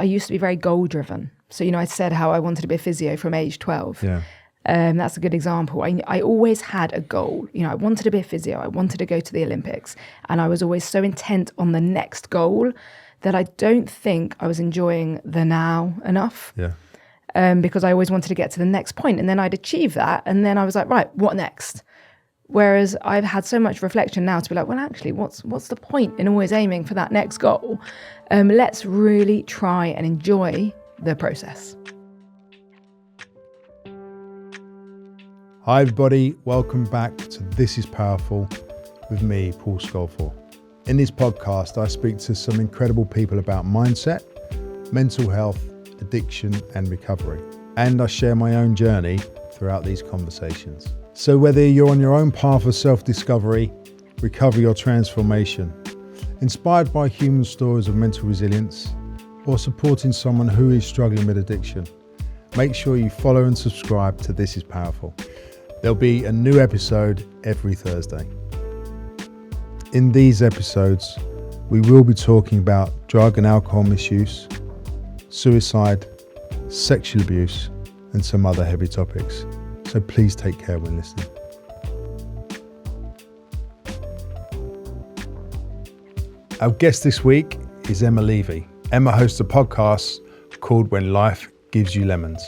used to be very goal driven. So, I said how I wanted to be a physio from age 12. Yeah. That's a good example. I always had a goal. I wanted to be a physio. I wanted to go to the Olympics. And I was always so intent on the next goal that I don't think I was enjoying the now enough. Yeah. Because I always wanted to get to the next point, and then I'd achieve that. And then I was like, right, what next? Whereas I've had so much reflection now to be like, well, actually, what's the point in always aiming for that next goal? Let's really try and enjoy the process. Hi, everybody. Welcome back to This is Powerful with me, Paul Scolfor. In this podcast, I speak to some incredible people about mindset, mental health, addiction, and recovery. And I share my own journey throughout these conversations. So whether you're on your own path of self-discovery, recovery, or transformation, inspired by human stories of mental resilience, or supporting someone who is struggling with addiction, make sure you follow and subscribe to This is Powerful. There'll be a new episode every Thursday. In these episodes, we will be talking about drug and alcohol misuse, suicide, sexual abuse, and some other heavy topics. So please take care when listening. Our guest this week is Emma Levy. Emma hosts a podcast called When Life Gives You Lemons,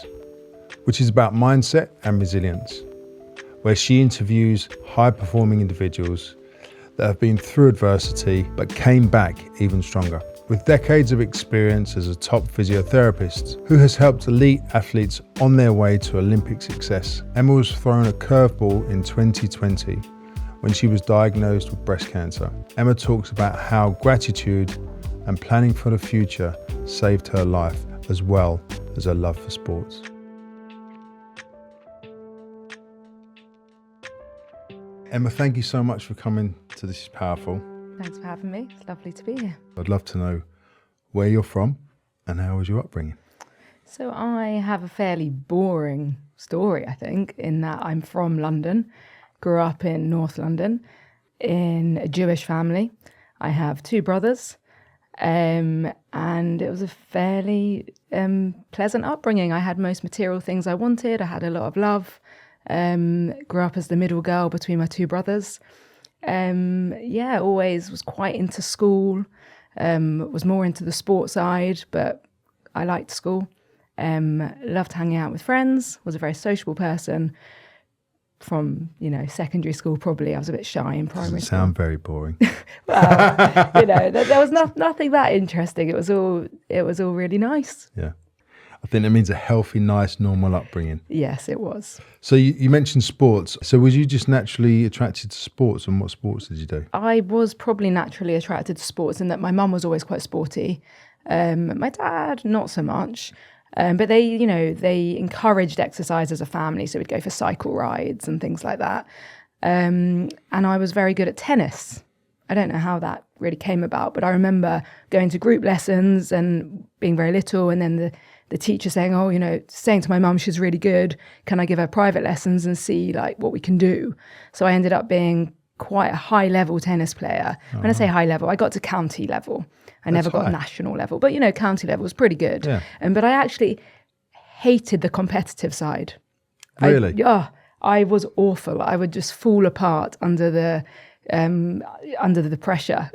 which is about mindset and resilience, where she interviews high-performing individuals that have been through adversity but came back even stronger. With decades of experience as a top physiotherapist who has helped elite athletes on their way to Olympic success, Emma was thrown a curveball in 2020 when she was diagnosed with breast cancer. Emma talks about how gratitude and planning for the future saved her life, as well as her love for sports. Emma, thank you so much for coming to This is Powerful. Thanks for having me. It's lovely to be here. I'd love to know where you're from and how was your upbringing? So I have a fairly boring story, I think, in that I'm from London, grew up in North London in a Jewish family. I have two brothers, and it was a fairly pleasant upbringing. I had most material things I wanted. I had a lot of love. Grew up as the middle girl between my two brothers. Always was quite into school, was more into the sports side, but I liked school. Loved hanging out with friends, was a very sociable person. From, secondary school, probably I was a bit shy in primary school. Sound very boring. Well, there was nothing that interesting. It was all really nice. Yeah. I think that means a healthy, nice, normal upbringing. Yes, it was. So you mentioned sports. So was you just naturally attracted to sports, and what sports did you do? I was probably naturally attracted to sports in that my mum was always quite sporty. My dad, not so much. But they encouraged exercise as a family. So we'd go for cycle rides and things like that. And I was very good at tennis. I don't know how that really came about, but I remember going to group lessons and being very little, and then the teacher saying, saying to my mum, she's really good. Can I give her private lessons and see what we can do? So I ended up being quite a high level tennis player. When I say high level, I got to county level. I never got national level, but county level was pretty good. Yeah. But I actually hated the competitive side. Really? I was awful. I would just fall apart under the pressure.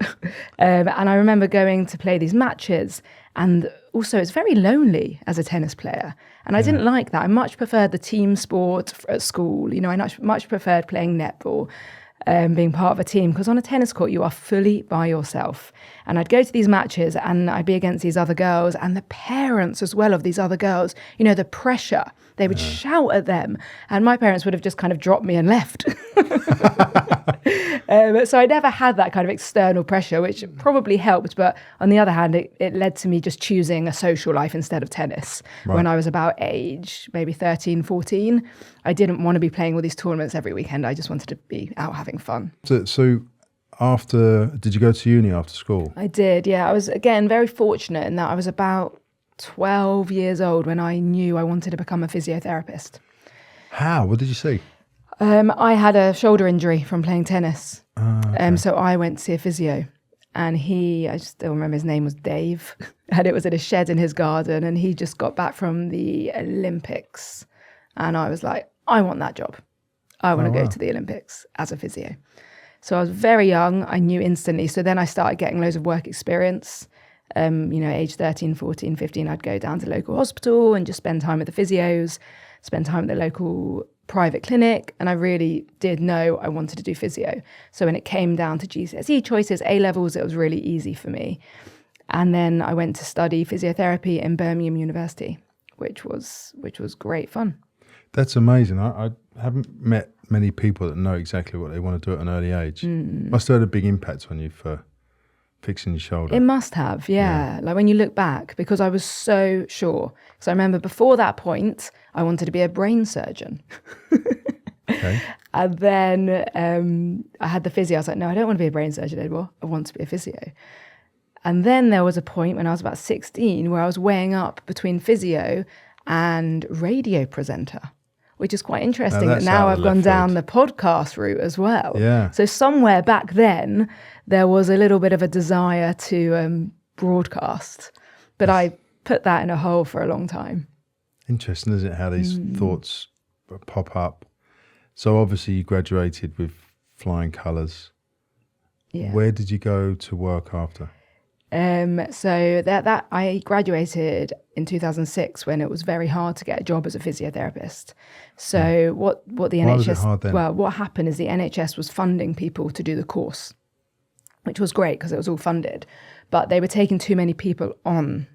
And I remember going to play these matches, and also it's very lonely as a tennis player. And I didn't like that. I much preferred the team sport at school. I much preferred playing netball. Being part of a team, because on a tennis court you are fully by yourself. And I'd go to these matches and I'd be against these other girls, and the parents as well of these other girls, the pressure, they would shout at them, and my parents would have just kind of dropped me and left. So I never had that kind of external pressure, which probably helped, but on the other hand it led to me just choosing a social life instead of tennis. When I was about age maybe 13, 14, I didn't want to be playing all these tournaments every weekend. I just wanted to be out having fun. So did you go to uni after school? I did, yeah. I was, again, very fortunate in that I was about 12 years old when I knew I wanted to become a physiotherapist. How? What did you see? I had a shoulder injury from playing tennis. Okay. So I went to see a physio. And I still remember his name was Dave, and it was in a shed in his garden, and he just got back from the Olympics. And I was like, I want that job. I want to go to the Olympics as a physio. So I was very young. I knew instantly. So then I started getting loads of work experience. Age 13, 14, 15, I'd go down to the local hospital and just spend time with the physios, spend time at the local private clinic. And I really did know I wanted to do physio. So when it came down to GCSE choices, A-levels, it was really easy for me. And then I went to study physiotherapy in Birmingham University, which was great fun. That's amazing. I haven't met many people that know exactly what they want to do at an early age. Must have had a big impact on you for fixing your shoulder. It must have, yeah. Like when you look back, because I was so sure. Because I remember before that point, I wanted to be a brain surgeon. Okay. And then I had the physio. I was like, no, I don't want to be a brain surgeon anymore. I want to be a physio. And then there was a point when I was about 16 where I was weighing up between physio and radio presenter, which is quite interesting that now I've gone down the podcast route as well. Yeah. So somewhere back then, there was a little bit of a desire to broadcast, but I put that in a hole for a long time. Interesting, isn't it, how these thoughts pop up? So obviously you graduated with flying colours. Yeah. Where did you go to work after? So that I graduated in 2006 when it was very hard to get a job as a physiotherapist. So what the NHS, Why was it hard then? Well, what happened is the NHS was funding people to do the course, which was great because it was all funded, but they were taking too many people on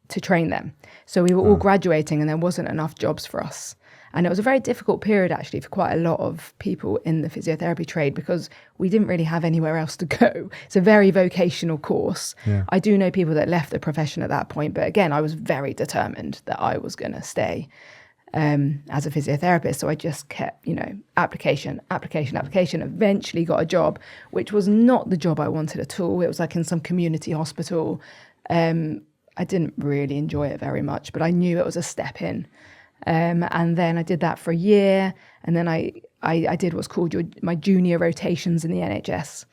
to train them. So we were all graduating and there wasn't enough jobs for us. And it was a very difficult period, actually, for quite a lot of people in the physiotherapy trade because we didn't really have anywhere else to go. It's a very vocational course. Yeah. I do know people that left the profession at that point. But again, I was very determined that I was going to stay as a physiotherapist. So I just kept, application, eventually got a job, which was not the job I wanted at all. It was like in some community hospital. I didn't really enjoy it very much, but I knew it was a step in. And then I did that for a year. And then I did what's called my junior rotations in the NHS.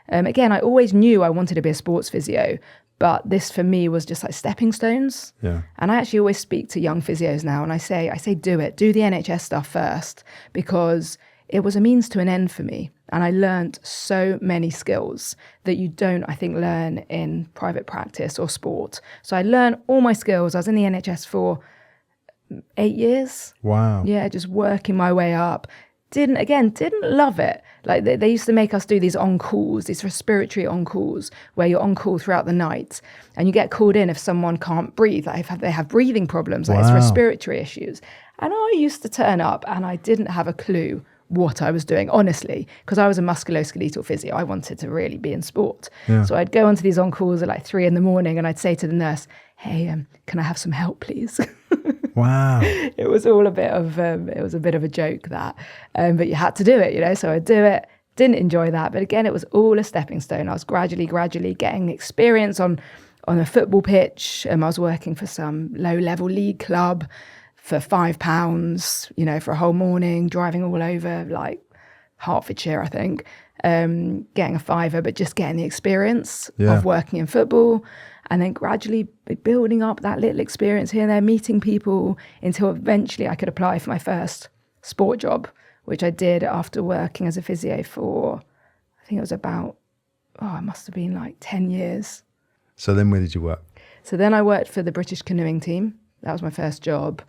Again, I always knew I wanted to be a sports physio, but this for me was just like stepping stones. Yeah. And I actually always speak to young physios now and I say, do it. Do the NHS stuff first, because it was a means to an end for me. And I learned so many skills that you don't, I think, learn in private practice or sport. So I learned all my skills. I was in the NHS for 8 years. Wow. Yeah, just working my way up. Didn't love it. Like they used to make us do these on-calls, these respiratory on-calls, where you're on call throughout the night and you get called in if someone can't breathe. Like if they have breathing problems, like it's respiratory issues. And I used to turn up and I didn't have a clue what I was doing, honestly, because I was a musculoskeletal physio. I wanted to really be in sport. Yeah. So I'd go onto these on-calls at like 3 a.m. and I'd say to the nurse, hey, can I have some help, please? Wow. It was all a bit of a joke that, but you had to do it, so I'd do it. Didn't enjoy that. But again, it was all a stepping stone. I was gradually getting experience on a football pitch. I was working for some low-level league club for £5, for a whole morning, driving all over like Hertfordshire, I think, getting a £5, but just getting the experience of working in football. And then gradually building up that little experience here and there, meeting people until eventually I could apply for my first sport job, which I did after working as a physio for, I think it was about, it must have been like 10 years. So then where did you work? So then I worked for the British canoeing team. That was my first job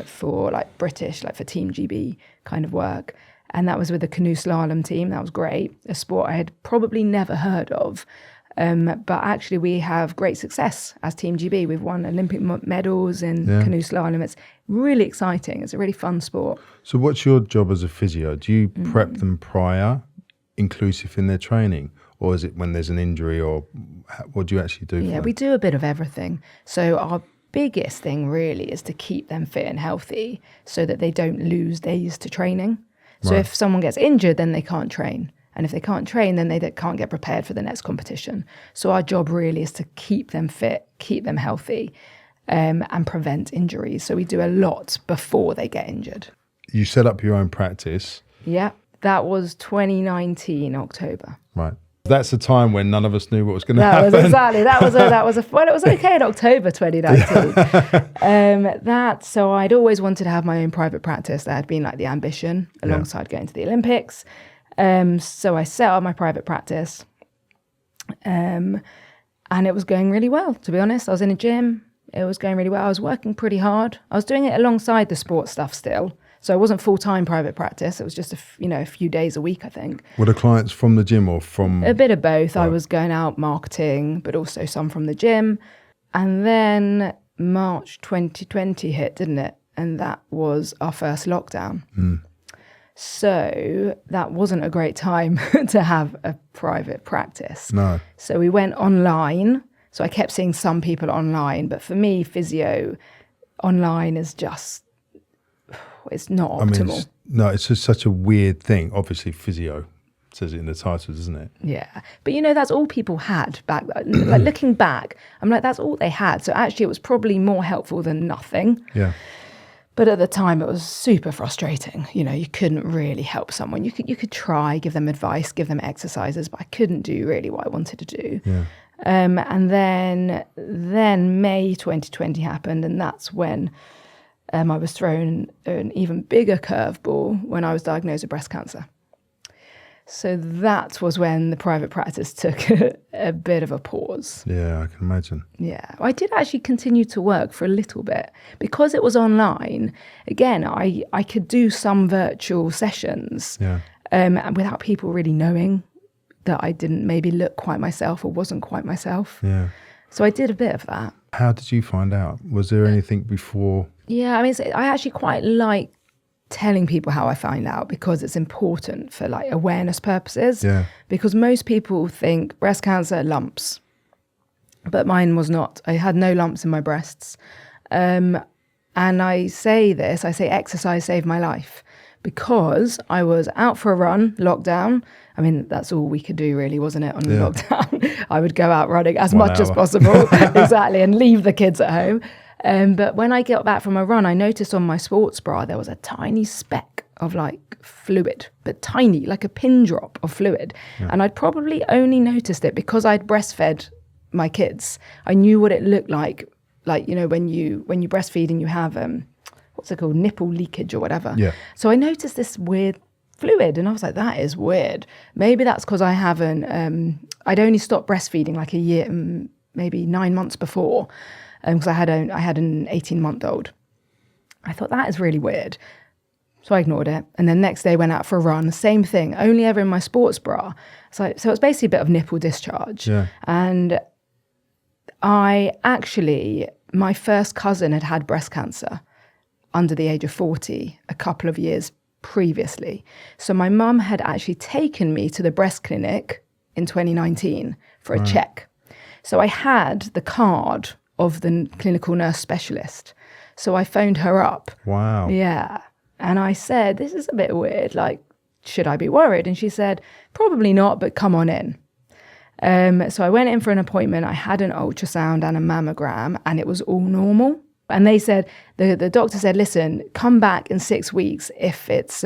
for like British, like for Team GB kind of work. And that was with the canoe slalom team. That was great. A sport I had probably never heard of. But actually we have great success as Team GB. We've won Olympic medals in canoe slalom. It's really exciting. It's a really fun sport. So what's your job as a physio? Do you prep them prior, inclusive in their training? Or is it when there's an injury, or what do you actually do? Yeah, we do a bit of everything. So our biggest thing really is to keep them fit and healthy so that they don't lose days to training. So if someone gets injured, then they can't train. And if they can't train, then they can't get prepared for the next competition. So our job really is to keep them fit, keep them healthy, and prevent injuries. So we do a lot before they get injured. You set up your own practice. Yeah, that was 2019, October. Right. That's a time when none of us knew what was going to That happen. was exactly, well, it was okay in October 2019. So I'd always wanted to have my own private practice. That had been like the ambition alongside going to the Olympics. So I set up my private practice. And it was going really well, to be honest. I was in a gym. It was going really well. I was working pretty hard. I was doing it alongside the sports stuff still. So it wasn't full-time private practice. It was just a few days a week, I think. Were the clients from the gym or from... A bit of both. Right. I was going out marketing, but also some from the gym. And then March 2020 hit, didn't it? And that was our first lockdown. So that wasn't a great time to have a private practice. No. So we went online. So I kept seeing some people online. But for me, physio online is just... It's not optimal. It's just such a weird thing. Obviously, physio says it in the titles, doesn't it? Yeah. But, that's all people had back then. Like, looking back, I'm like, that's all they had. So actually, it was probably more helpful than nothing. Yeah. But at the time, it was super frustrating. You couldn't really help someone. You could try, give them advice, give them exercises, but I couldn't do really what I wanted to do. Yeah. And then May 2020 happened, and that's when... I was thrown an even bigger curveball when I was diagnosed with breast cancer. So that was when the private practice took a bit of a pause. Yeah, I can imagine. Yeah, I did actually continue to work for a little bit. Because it was online, again, I could do some virtual sessions without people really knowing that I didn't maybe look quite myself or wasn't quite myself. Yeah. So I did a bit of that. How did you find out? Was there anything before? Yeah, I actually quite like telling people how I find out because it's important for like awareness purposes. Yeah. Because most people think breast cancer, lumps. But mine was not. I had no lumps in my breasts. And I say exercise saved my life because I was out for a run, lockdown. I mean, that's all we could do really, wasn't it, on lockdown? I would go out running as much as possible. Exactly, and leave the kids at home. But when I got back from a run, I noticed on my sports bra, there was a tiny speck of like fluid, but tiny, like a pin drop of fluid. Yeah. And I'd probably only noticed it because I'd breastfed my kids. I knew what it looked like when you breastfeed and you have, what's it called, nipple leakage or whatever. Yeah. So I noticed this weird fluid and I was like, that is weird. Maybe that's because I haven't, I'd only stopped breastfeeding like a year, maybe 9 months before. Because I had an 18-month-old. I thought, that is really weird. So I ignored it. And then next day went out for a run. Same thing, only ever in my sports bra. So it's basically a bit of nipple discharge. Yeah. And my first cousin had breast cancer under the age of 40 a couple of years previously. So my mum had actually taken me to the breast clinic in 2019 for a check. So I had the card of the clinical nurse specialist. So I phoned her up. Wow. Yeah. And I said, this is a bit weird. Like, should I be worried? And she said, probably not, but come on in. So I went in for an appointment. I had an ultrasound and a mammogram, and it was all normal. And they said, the doctor said, listen, come back in 6 weeks if it's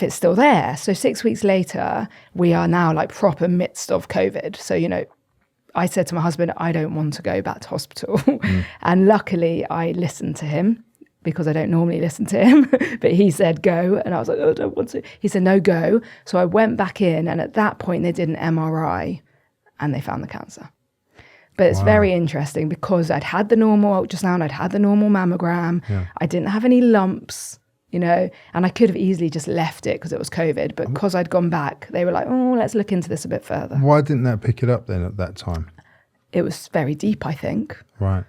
still there. So 6 weeks later, we are now like proper midst of COVID. So, I said to my husband, I don't want to go back to hospital. And luckily I listened to him because I don't normally listen to him, but he said, go. And I was like, oh, I don't want to. He said, no, go. So I went back in and at that point they did an MRI and they found the cancer. But it's very interesting because I'd had the normal ultrasound, I'd had the normal mammogram. Yeah. I didn't have any lumps, and I could have easily just left it because it was COVID. But because I'd gone back, they were like, oh, let's look into this a bit further. Why didn't that pick it up then at that time? It was very deep, I think. Right.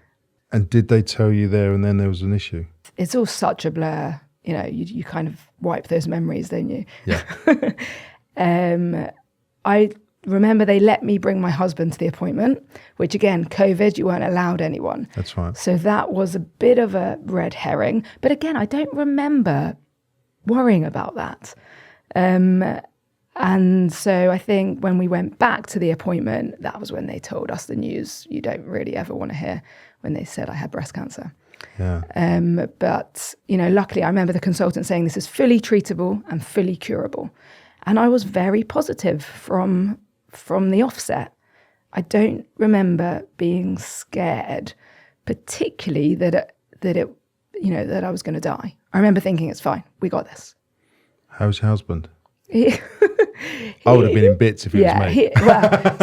And did they tell you there and then there was an issue? It's all such a blur. You kind of wipe those memories, don't you? Yeah. I remember they let me bring my husband to the appointment, which again, COVID, you weren't allowed anyone. That's right. So that was a bit of a red herring. But again, I don't remember worrying about that. And so I think when we went back to the appointment, that was when they told us the news you don't really ever want to hear when they said I had breast cancer. Yeah. But, luckily I remember the consultant saying this is fully treatable and fully curable. And I was very positive from the offset. I don't remember being scared, particularly that I was going to die. I remember thinking, it's fine, we got this. How's your husband? I would have been in bits if he was me.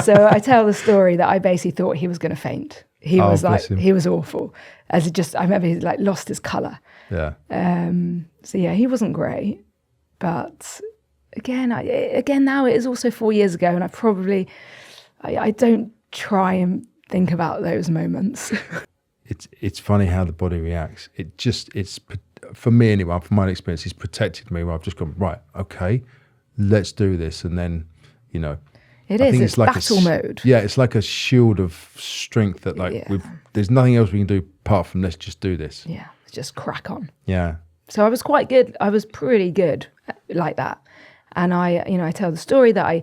So I tell the story that I basically thought he was going to faint. He was he was awful. I remember he lost his colour. Yeah. So yeah, he wasn't great. But again, now it is also 4 years ago, and I don't try and think about those moments. It's funny how the body reacts. It's for me anyway, from my experience, it's protected me where I've just gone, right, okay, let's do this. And then, it's like battle mode. Yeah, it's like a shield of strength that there's nothing else we can do apart from let's just do this. Yeah, just crack on. Yeah. So I was quite good. I was pretty good like that. And I tell the story that I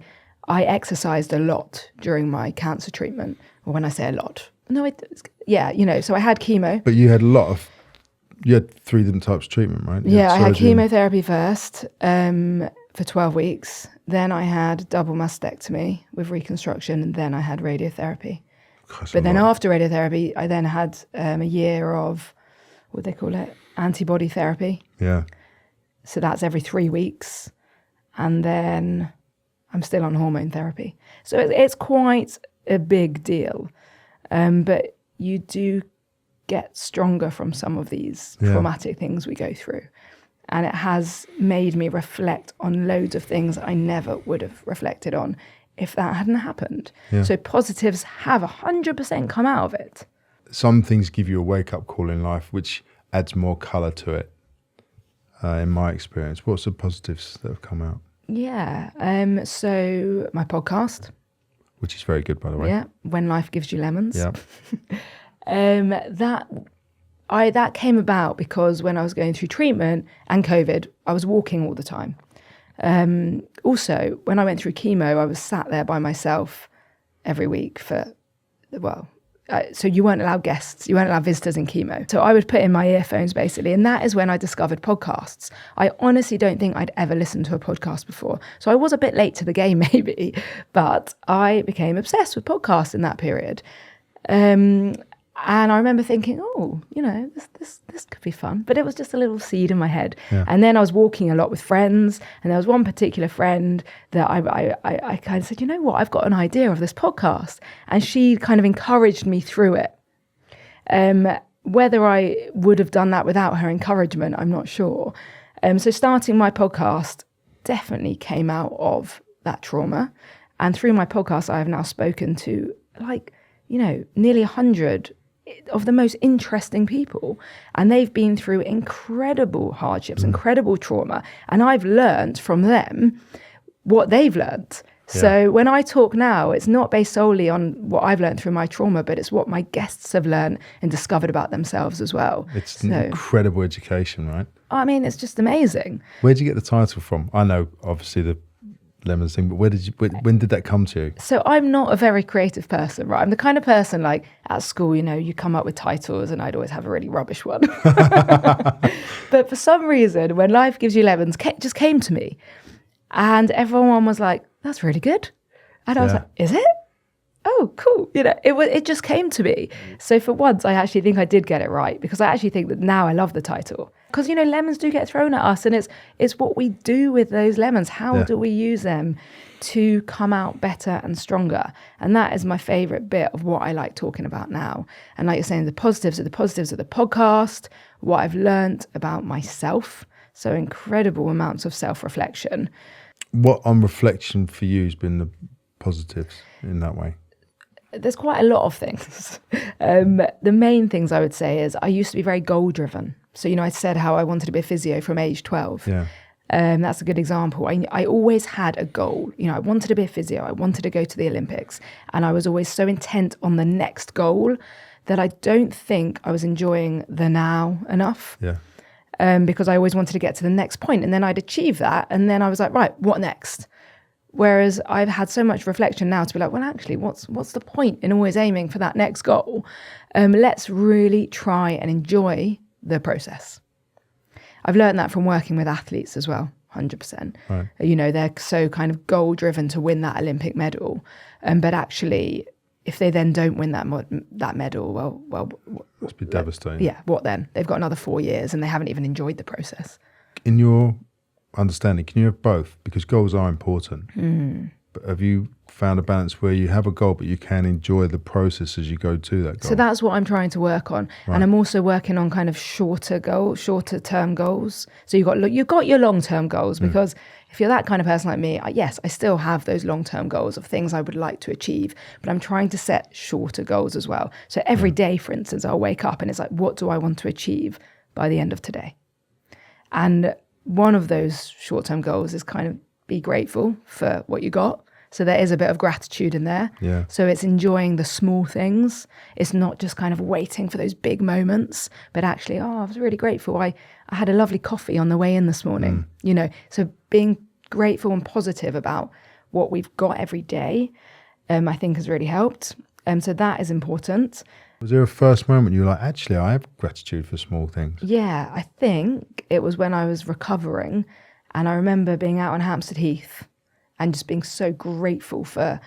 exercised a lot during my cancer treatment. Or when I say a lot, so I had chemo. But you had you had 3 different types of treatment, right? I had chemotherapy first for 12 weeks. Then I had double mastectomy with reconstruction, and then I had radiotherapy. But then after radiotherapy, I then had a year of, what they call it, antibody therapy. Yeah. So that's every 3 weeks. And then I'm still on hormone therapy. So it's quite a big deal. But you do get stronger from some of these traumatic things we go through. And it has made me reflect on loads of things I never would have reflected on if that hadn't happened. Yeah. So positives have 100% come out of it. Some things give you a wake-up call in life, which adds more colour to it, in my experience. What's the positives that have come out? Yeah. So my podcast. Which is very good, by the way. Yeah. When Life Gives You Lemons. Yeah. That came about because when I was going through treatment and COVID, I was walking all the time. Also, when I went through chemo, I was sat there by myself every week so you weren't allowed guests, you weren't allowed visitors in chemo. So I would put in my earphones basically, and that is when I discovered podcasts. I honestly don't think I'd ever listened to a podcast before. So I was a bit late to the game maybe, but I became obsessed with podcasts in that period. And I remember thinking, this could be fun. But it was just a little seed in my head. Yeah. And then I was walking a lot with friends. And there was one particular friend that I kind of said, you know what, I've got an idea of this podcast. And she kind of encouraged me through it. Whether I would have done that without her encouragement, I'm not sure. So starting my podcast definitely came out of that trauma. And through my podcast, I have now spoken to nearly 100 of the most interesting people, and they've been through incredible hardships, incredible trauma, and I've learned from them what they've learned. Yeah. So when I talk now, it's not based solely on what I've learned through my trauma, but it's what my guests have learned and discovered about themselves as well. It's an incredible education, right? I mean, it's just amazing. Where did you get the title from? I know, obviously, the lemons thing, but when did that come to you? So I'm not a very creative person, right? I'm the kind of person like at school, you come up with titles, and I'd always have a really rubbish one. But for some reason, when Life Gives You Lemons just came to me, and everyone was like, that's really good. And I was like, is it? Oh, cool. It just came to me. So for once, I actually think I did get it right, because I actually think that now I love the title. Because, lemons do get thrown at us, and it's what we do with those lemons. How do we use them to come out better and stronger? And that is my favourite bit of what I like talking about now. And like you're saying, the positives of the podcast, what I've learned about myself. So incredible amounts of self-reflection. What on reflection for you has been the positives in that way? There's quite a lot of things. The main things I would say is I used to be very goal-driven. So, I said how I wanted to be a physio from age 12. Yeah. That's a good example. I always had a goal. I wanted to be a physio. I wanted to go to the Olympics. And I was always so intent on the next goal that I don't think I was enjoying the now enough. Yeah. Because I always wanted to get to the next point. And then I'd achieve that. And then I was like, right, what next? Whereas I've had so much reflection now to be like, well, actually, what's the point in always aiming for that next goal? Let's really try and enjoy the process. I've learned that from working with athletes as well. 100%. Right. You know, they're so kind of goal driven to win that Olympic medal. But actually, if they then don't win that medal, well, Must be devastating. yeah, what then? They've got another 4 years and they haven't even enjoyed the process. In your understanding, can you have both? Because goals are important. But have you found a balance where you have a goal, but you can enjoy the process as you go to that goal? So that's what I'm trying to work on. Right. And I'm also working on kind of shorter term goals. So you've got your long-term goals, because if you're that kind of person like me, yes, I still have those long-term goals of things I would like to achieve, but I'm trying to set shorter goals as well. So every day, for instance, I'll wake up and it's like, what do I want to achieve by the end of today? And one of those short-term goals is kind of be grateful for what you got. So there is a bit of gratitude in there. Yeah. So it's enjoying the small things. It's not just kind of waiting for those big moments, but actually, I was really grateful. I had a lovely coffee on the way in this morning, you know. So being grateful and positive about what we've got every day, I think has really helped. So that is important. Was there a first moment you were like, actually, I have gratitude for small things? Yeah, I think it was when I was recovering, and I remember being out on Hampstead Heath and just being so grateful for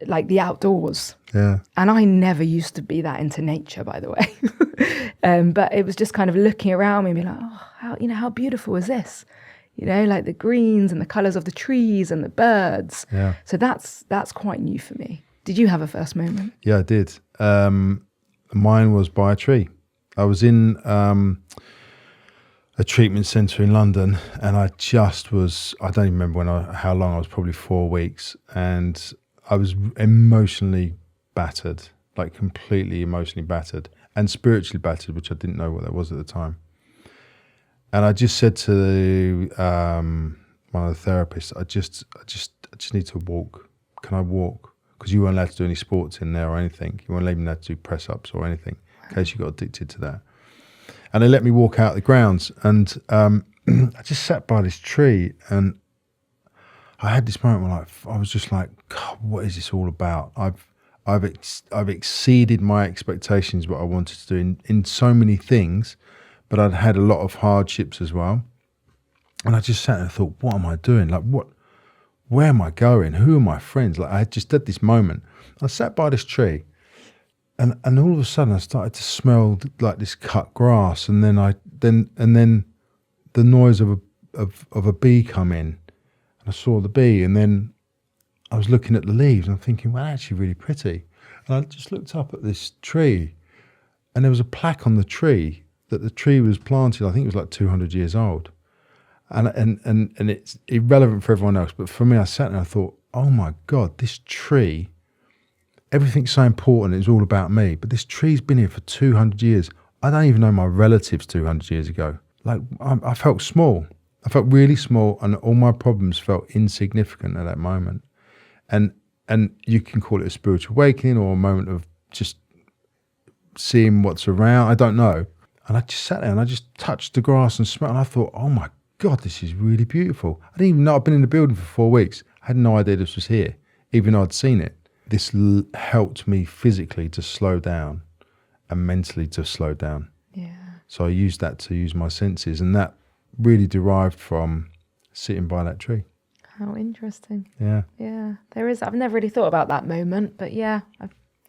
like the outdoors. Yeah. And I never used to be that into nature, by the way. But it was just kind of looking around me and being like, how beautiful is this? You know, like the greens and the colours of the trees and the birds. Yeah. So that's quite new for me. Did you have a first moment? Yeah, I did. Mine was by a tree. I was in a treatment centre in London, and I don't even remember how long I was, probably 4 weeks, and I was emotionally battered, like completely emotionally battered and spiritually battered, which I didn't know what that was at the time. And I just said to one of the therapists, I just need to walk. Can I walk? Because you weren't allowed to do any sports in there or anything. You weren't allowed to do press-ups or anything, in case you got addicted to that. And they let me walk out the grounds, and I just sat by this tree, and I had this moment where I was just like, God, what is this all about? I've exceeded my expectations, what I wanted to do in so many things, but I'd had a lot of hardships as well. And I just sat and thought, what am I doing? Like, where am I going? Who are my friends? Like, I just had this moment. I sat by this tree, and all of a sudden I started to smell like this cut grass, and then then the noise of a bee come in, and I saw the bee, and then I was looking at the leaves and I'm thinking, well, that's actually really pretty. And I just looked up at this tree, and there was a plaque on the tree that the tree was planted, I think it was like 200 years old. And it's irrelevant for everyone else, but for me, I sat there and I thought, oh my God, this tree, everything's so important, it's all about me, but this tree's been here for 200 years. I don't even know my relatives 200 years ago. Like, I felt small. I felt really small, and all my problems felt insignificant at that moment. And you can call it a spiritual awakening or a moment of just seeing what's around, I don't know. And I just sat there and I just touched the grass and smelled, and I thought, oh my God, this is really beautiful. I didn't even know I'd been in the building for 4 weeks. I had no idea this was here, even though I'd seen it. This helped me physically to slow down and mentally to slow down. Yeah. So I used that to use my senses, and that really derived from sitting by that tree. How interesting. Yeah. Yeah, there is. I've never really thought about that moment, but yeah,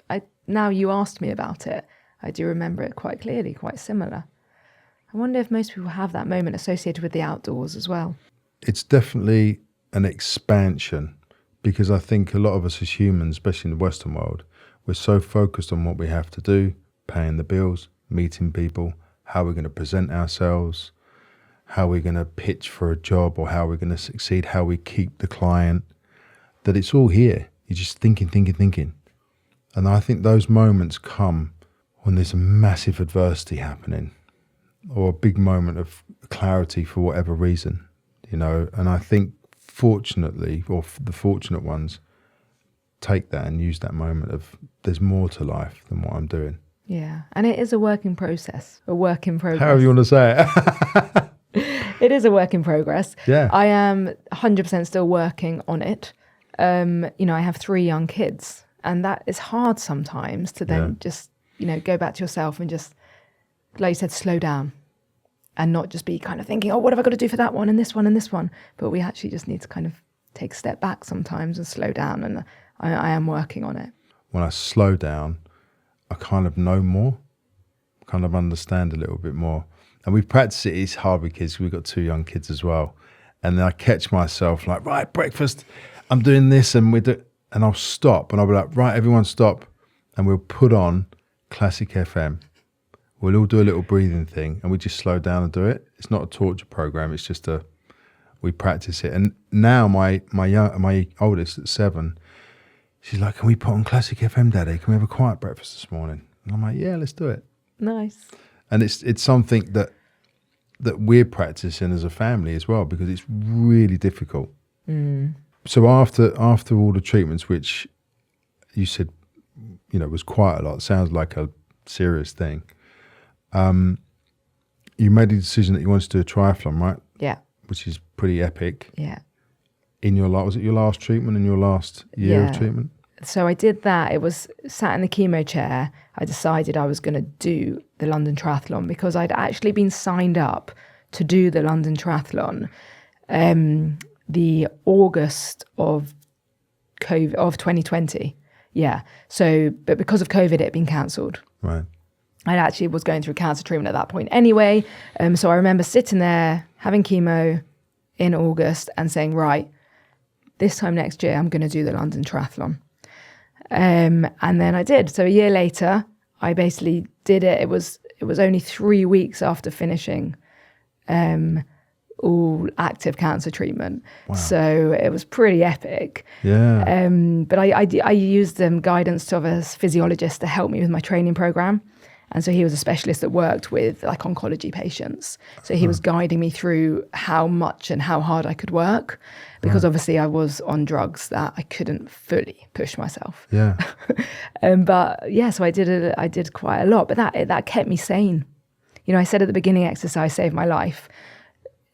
I now you asked me about it, I do remember it quite clearly, quite similar. I wonder if most people have that moment associated with the outdoors as well. It's definitely an expansion, because I think a lot of us as humans, especially in the Western world, we're so focused on what we have to do, paying the bills, meeting people, how we're going to present ourselves, how we're going to pitch for a job, or how we're going to succeed, how we keep the client, that it's all here. You're just thinking. And I think those moments come when there's a massive adversity happening, or a big moment of clarity for whatever reason, you know. And I think fortunately, or the fortunate ones, take that and use that moment of there's more to life than what I'm doing. Yeah, and it is a work in progress, However you want to say it. It is a work in progress. Yeah. I am 100% still working on it. You know, I have 3 young kids, and that is hard sometimes to then just, you know, go back to yourself and just, like you said, slow down and not just be kind of thinking, oh, what have I got to do for that one and this one and this one? But we actually just need to kind of take a step back sometimes and slow down. And I am working on it. When I slow down, I kind of know more, kind of understand a little bit more. And we practice it. It's hard with kids. We've got 2 young kids as well. And then I catch myself like, right, breakfast, I'm doing this. And and I'll stop and I'll be like, right, everyone stop. And we'll put on Classic FM. We'll all do a little breathing thing and we just slow down and do it. It's not a torture program. It's just we practice it. And now my oldest at 7, she's like, can we put on Classic FM, Daddy? Can we have a quiet breakfast this morning? And I'm like, yeah, let's do it. Nice. And it's something that we're practicing as a family as well, because it's really difficult. So after all the treatments, which you said, was quite a lot, sounds like a serious thing. You made a decision that you wanted to do a triathlon, right? Yeah. Which is pretty epic. Yeah. In your was it your last treatment and your last year of treatment? So I did that. It was sat in the chemo chair. I decided I was going to do the London Triathlon because I'd actually been signed up to do the London Triathlon the August of 2020. Yeah. So, but because of COVID, it had been cancelled. Right. I actually was going through cancer treatment at that point anyway. So I remember sitting there having chemo in August and saying, right, this time next year, I'm going to do the London Triathlon. And then I did. So a year later, I basically did it. It was only 3 weeks after finishing all active cancer treatment. Wow. So it was pretty epic. Yeah. But I used guidance of a physiologist to help me with my training program. And so he was a specialist that worked with like oncology patients. So he was guiding me through how much and how hard I could work, because obviously I was on drugs that I couldn't fully push myself. Yeah. But yeah, so I did quite a lot, but that kept me sane. I said at the beginning, exercise saved my life.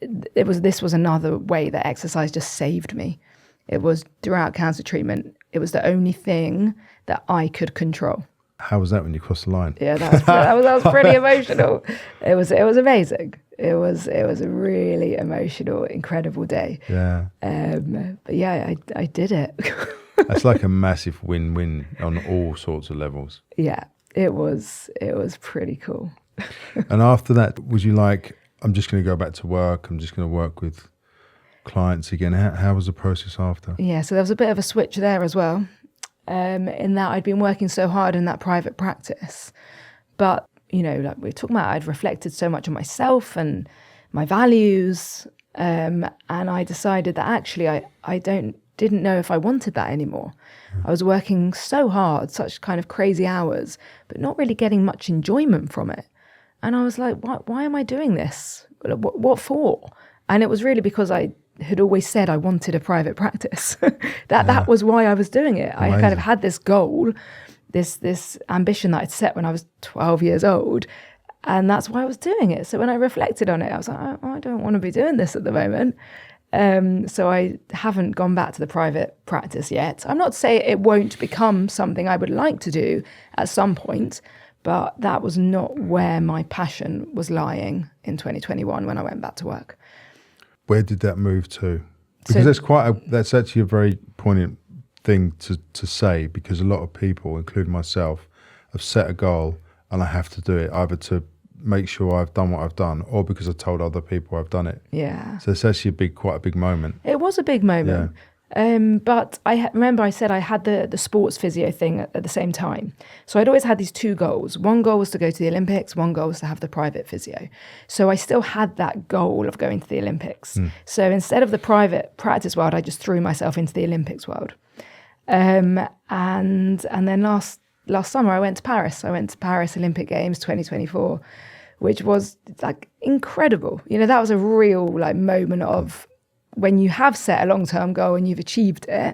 This was another way that exercise just saved me. It was throughout cancer treatment. It was the only thing that I could control. How was that when you crossed the line? Yeah, that was pretty emotional. It was amazing. It was a really emotional, incredible day. Yeah. But yeah, I did it. That's like a massive win-win on all sorts of levels. Yeah, it was pretty cool. And after that, was you like, I'm just going to go back to work. I'm just going to work with clients again. How was the process after? Yeah, so there was a bit of a switch there as well. In that I'd been working so hard in that private practice. But, like we were talking about, I'd reflected so much on myself and my values. And I decided that actually I didn't know if I wanted that anymore. I was working so hard, such kind of crazy hours, but not really getting much enjoyment from it. And I was like, why am I doing this? What for? And it was really because I had always said I wanted a private practice. That was why I was doing it. Amazing. I kind of had this goal, this ambition that I'd set when I was 12 years old, and that's why I was doing it. So when I reflected on it, I was like, oh, I don't want to be doing this at the moment. So I haven't gone back to the private practice yet. I'm not saying it won't become something I would like to do at some point, but that was not where my passion was lying in 2021 when I went back to work. Where did that move to? Because that's actually a very poignant thing to say, because a lot of people, including myself, have set a goal and I have to do it either to make sure I've done what I've done or because I told other people I've done it. Yeah. So it's actually quite a big moment. It was a big moment. Yeah. But I remember I said I had the sports physio thing at the same time. So I'd always had these 2 goals. One goal was to go to the Olympics. One goal was to have the private physio. So I still had that goal of going to the Olympics. So instead of the private practice world, I just threw myself into the Olympics world. And then last summer I went to Paris. I went to Paris Olympic Games 2024, which was like incredible. That was a real like moment of when you have set a long-term goal and you've achieved it.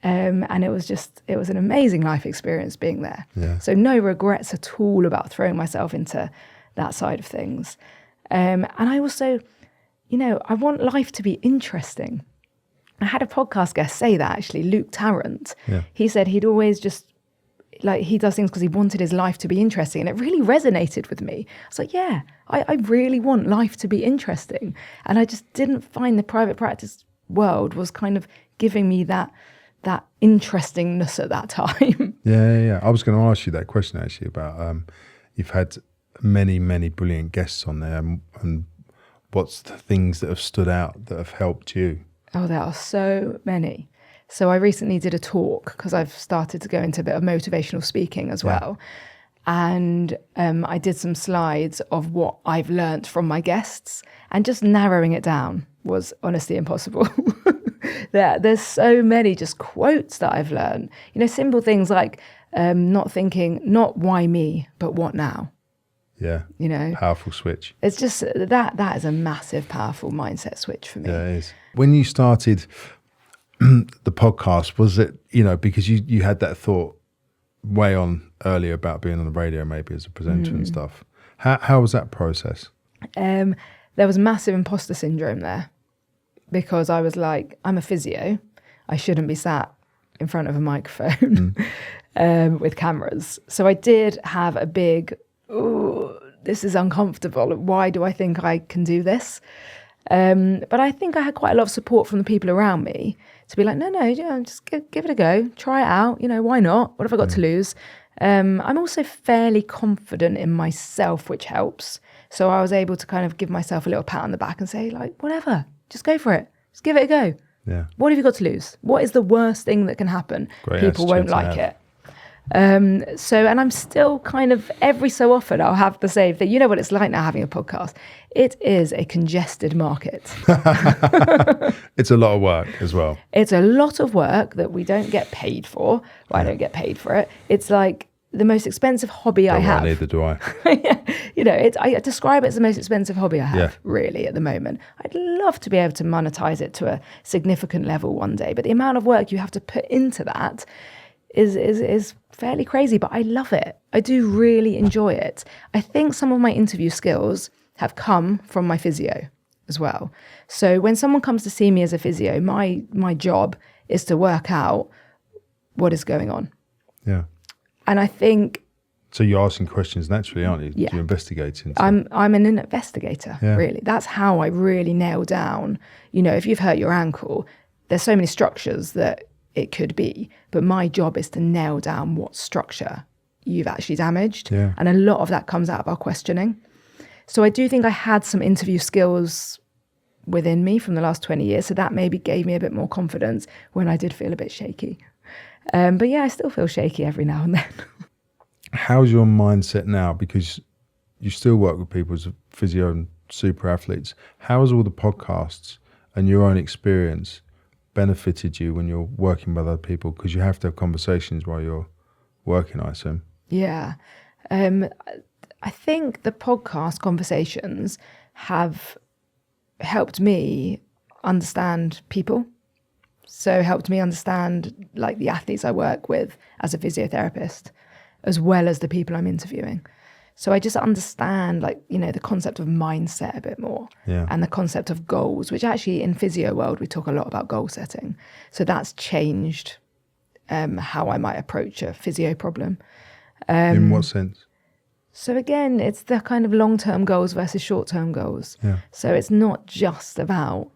And it was an amazing life experience being there. Yeah. So no regrets at all about throwing myself into that side of things. And I also, I want life to be interesting. I had a podcast guest say that actually, Luke Tarrant. Yeah. He said he'd always just like he does things because he wanted his life to be interesting. And it really resonated with me. I was like, yeah, I really want life to be interesting. And I just didn't find the private practice world was kind of giving me that interestingness at that time. Yeah. I was going to ask you that question actually about you've had many brilliant guests on there, and what's the things that have stood out that have helped you? Oh, there are so many. So I recently did a talk because I've started to go into a bit of motivational speaking as well. And I did some slides of what I've learnt from my guests, and just narrowing it down was honestly impossible. There's so many just quotes that I've learned, simple things like not why me, but what now? Yeah. Powerful switch. It's just that is a massive, powerful mindset switch for me. Yeah, it is. When you started the podcast, was it, because you had that thought way on earlier about being on the radio, maybe as a presenter and stuff. How was that process? There was massive imposter syndrome there, because I was like, I'm a physio. I shouldn't be sat in front of a microphone with cameras. So I did have a big, this is uncomfortable. Why do I think I can do this? But I think I had quite a lot of support from the people around me to be like, no, just give it a go. Try it out. Why not? What have I got to lose? I'm also fairly confident in myself, which helps. So I was able to kind of give myself a little pat on the back and say, like, whatever, just go for it. Just give it a go. Yeah. What have you got to lose? What is the worst thing that can happen? Great People won't like it. And I'm still kind of, every so often I'll have the same thing. You know what it's like now having a podcast. It is a congested market. It's a lot of work as well. It's a lot of work that we don't get paid for. Well, I don't get paid for it. It's like the most expensive hobby I have. Neither do I. I describe it as the most expensive hobby I have, really, at the moment. I'd love to be able to monetize it to a significant level one day, but the amount of work you have to put into that is fairly crazy, but I love it. I do really enjoy it. I think some of my interview skills have come from my physio as well. So when someone comes to see me as a physio, my job is to work out what is going on. Yeah. And I think... So you're asking questions naturally, aren't you? Yeah. You're investigating. I'm an investigator, really. That's how I really nail down, if you've hurt your ankle, there's so many structures that it could be, but my job is to nail down what structure you've actually damaged. Yeah. And a lot of that comes out of our questioning. So I do think I had some interview skills within me from the last 20 years. So that maybe gave me a bit more confidence when I did feel a bit shaky. But yeah, I still feel shaky every now and then. How's your mindset now? Because you still work with people as a physio and super athletes. How has all the podcasts and your own experience benefited you when you're working with other people? Because you have to have conversations while you're working, I assume. Yeah. I think the podcast conversations have helped me understand people. So helped me understand like the athletes I work with as a physiotherapist, as well as the people I'm interviewing. So I just understand the concept of mindset a bit more, and the concept of goals, which actually in physio world, we talk a lot about goal setting. So that's changed how I might approach a physio problem. In what sense? So again, it's the kind of long-term goals versus short-term goals. Yeah. So it's not just about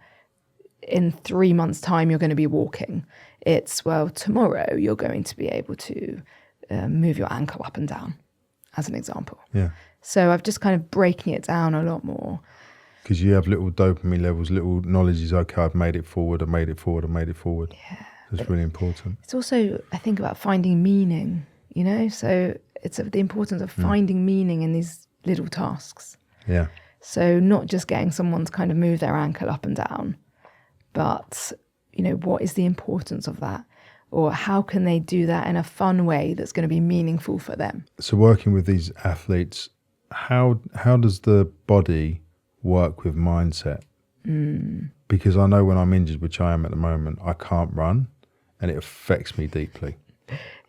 in 3 months' time, you're going to be walking. It's, tomorrow you're going to be able to move your ankle up and down, as an example. Yeah. So I've just kind of breaking it down a lot more. Because you have little dopamine levels, little knowledge is, okay, I've made it forward, Yeah. It's really important. It's also, I think, about finding meaning, So it's the importance of finding meaning in these little tasks. Yeah. So not just getting someone to kind of move their ankle up and down, but, what is the importance of that? Or how can they do that in a fun way that's going to be meaningful for them? So working with these athletes, how does the body work with mindset? Because I know when I'm injured, which I am at the moment, I can't run and it affects me deeply.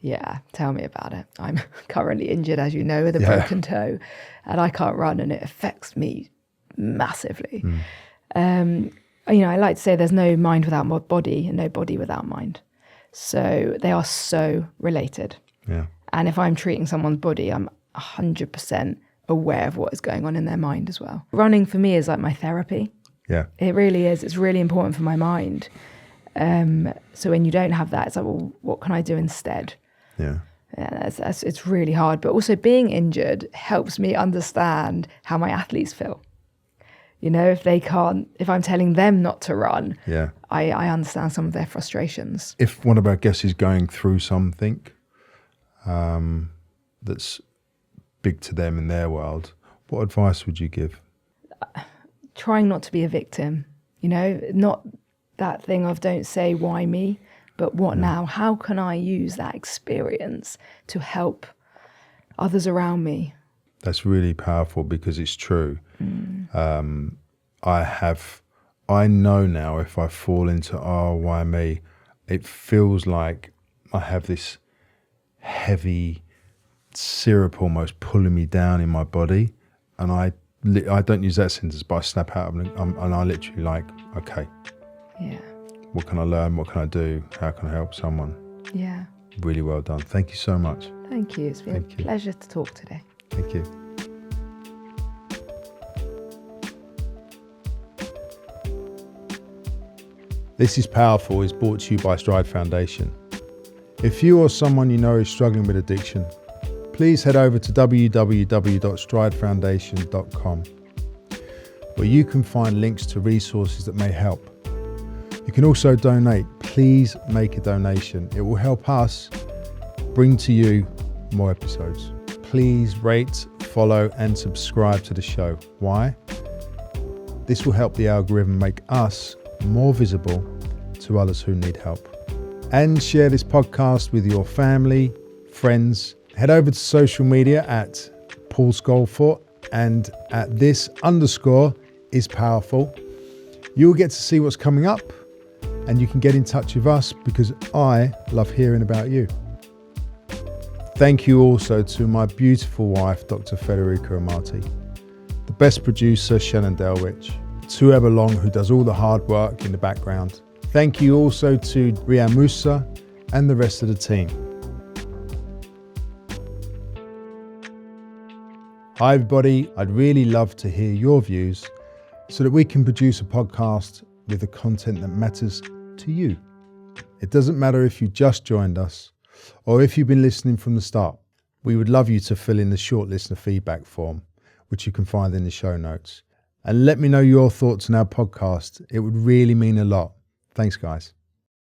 Yeah, tell me about it. I'm currently injured, as you know, with a broken toe, and I can't run, and it affects me massively. I like to say there's no mind without body and no body without mind. So they are so related. Yeah. And if I'm treating someone's body, I'm 100% aware of what is going on in their mind as well. Running for me is like my therapy. Yeah. It really is. It's really important for my mind. So when you don't have that, it's like, well, what can I do instead? Yeah. It's really hard. But also being injured helps me understand how my athletes feel. You know, if I'm telling them not to run, I understand some of their frustrations. If one of our guests is going through something that's big to them in their world, what advice would you give? Trying not to be a victim, you know, not that thing of don't say why me, but what now? How can I use that experience to help others around me? That's really powerful because it's true. I know now if I fall into, oh, why me? It feels like I have this heavy syrup almost pulling me down in my body. And I don't use that sentence, but I snap out of it and I literally like, okay. Yeah. What can I learn? What can I do? How can I help someone? Yeah. Really well done. Thank you so much. Thank you. It's been a pleasure to talk today. Thank you. This is Powerful is brought to you by Stride Foundation. If you or someone you know is struggling with addiction, please head over to www.stridefoundation.com, where you can find links to resources that may help. You can also donate. Please make a donation. It will help us bring to you more episodes. Please rate, follow, and subscribe to the show. Why? This will help the algorithm make us more visible to others who need help. And share this podcast with your family, friends. Head over to social media at Paul Scolfort and at this_is_powerful. You'll get to see what's coming up and you can get in touch with us because I love hearing about you. Thank you also to my beautiful wife, Dr. Federica Amati, the best producer, Shannon Delrich, to Ebba Long, who does all the hard work in the background. Thank you also to Rian Musa and the rest of the team. Hi everybody, I'd really love to hear your views so that we can produce a podcast with the content that matters to you. It doesn't matter if you just joined us or if you've been listening from the start. We would love you to fill in the short listener feedback form, which you can find in the show notes. And let me know your thoughts on our podcast. It would really mean a lot. Thanks, guys.